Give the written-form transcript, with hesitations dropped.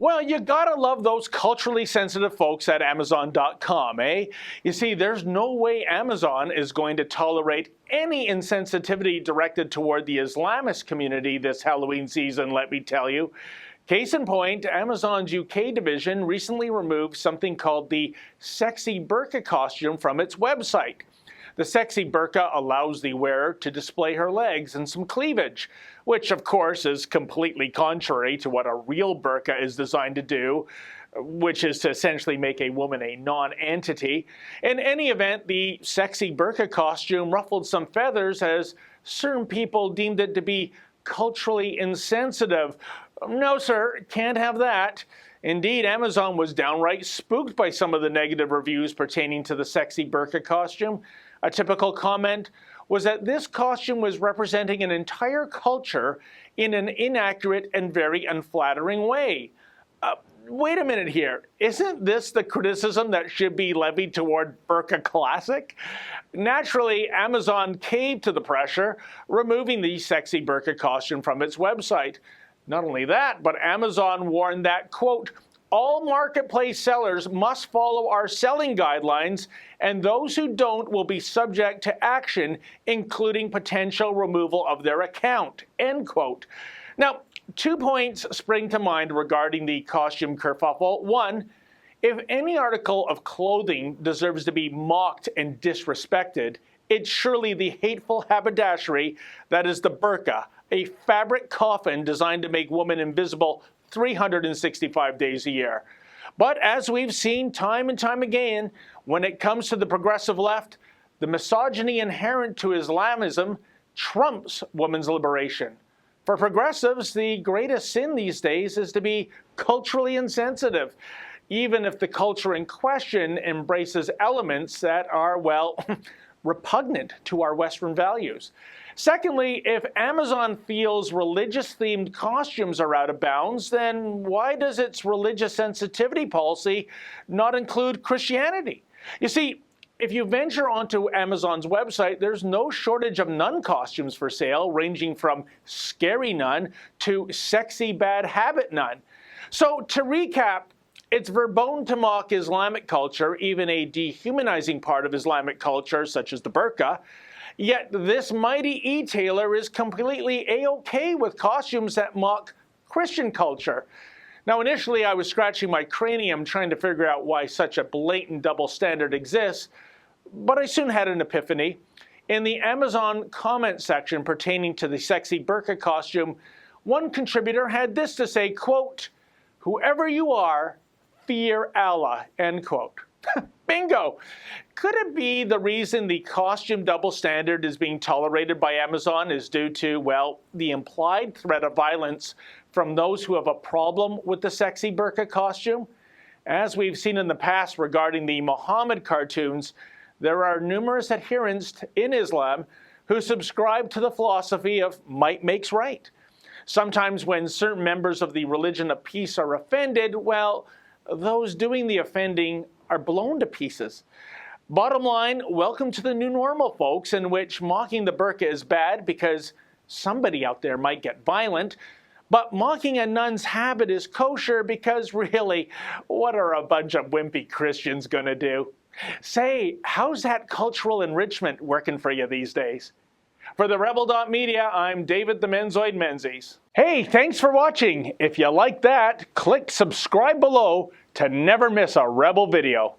Well, you gotta love those culturally sensitive folks at Amazon.com, eh? You see, there's no way Amazon is going to tolerate any insensitivity directed toward the Islamist community this Halloween season, let me tell you. Case in point, Amazon's UK division recently removed something called the sexy burqa costume from its website. The sexy burqa allows the wearer to display her legs and some cleavage, which of course is completely contrary to what a real burqa is designed to do, which is to essentially make a woman a non-entity. In any event, the sexy burqa costume ruffled some feathers as certain people deemed it to be culturally insensitive. No, sir, can't have that. Indeed, Amazon was downright spooked by some of the negative reviews pertaining to the sexy burqa costume. A typical comment was that this costume was representing an entire culture in an inaccurate and very unflattering way. Wait a minute here. Isn't this the criticism that should be levied toward Burqa Classic? Naturally, Amazon caved to the pressure, removing the sexy burqa costume from its website. Not only that, but Amazon warned that, quote, all marketplace sellers must follow our selling guidelines, and those who don't will be subject to action, including potential removal of their account, end quote. Now, 2 points spring to mind regarding the costume kerfuffle. One, if any article of clothing deserves to be mocked and disrespected, it's surely the hateful haberdashery that is the burqa, a fabric coffin designed to make women invisible 365 days a year. But as we've seen time and time again, when it comes to the progressive left, the misogyny inherent to Islamism trumps women's liberation. For progressives, the greatest sin these days is to be culturally insensitive, even if the culture in question embraces elements that are, well, repugnant to our Western values. Secondly, if Amazon feels religious-themed costumes are out of bounds, then why does its religious sensitivity policy not include Christianity? You see, if you venture onto Amazon's website, there's no shortage of nun costumes for sale, ranging from scary nun to sexy bad habit nun. So to recap, it's verboten to mock Islamic culture, even a dehumanizing part of Islamic culture, such as the burqa. Yet this mighty e-tailer is completely A-okay with costumes that mock Christian culture. Now, initially I was scratching my cranium trying to figure out why such a blatant double standard exists, but I soon had an epiphany. In the Amazon comment section pertaining to the sexy burqa costume, one contributor had this to say, quote, whoever you are, fear Allah, end quote. Bingo! Could it be the reason the costume double standard is being tolerated by Amazon is due to, well, the implied threat of violence from those who have a problem with the sexy burqa costume? As we've seen in the past regarding the Muhammad cartoons, there are numerous adherents in Islam who subscribe to the philosophy of might makes right. Sometimes when certain members of the religion of peace are offended, well, those doing the offending are blown to pieces. Bottom line, welcome to the new normal, folks, in which mocking the burqa is bad because somebody out there might get violent, but mocking a nun's habit is kosher because really, what are a bunch of wimpy Christians gonna do? Say, how's that cultural enrichment working for you these days? For the Rebel.media, I'm David the Menzoid Menzies. Hey, thanks for watching. If you like that, click subscribe below to never miss a Rebel video.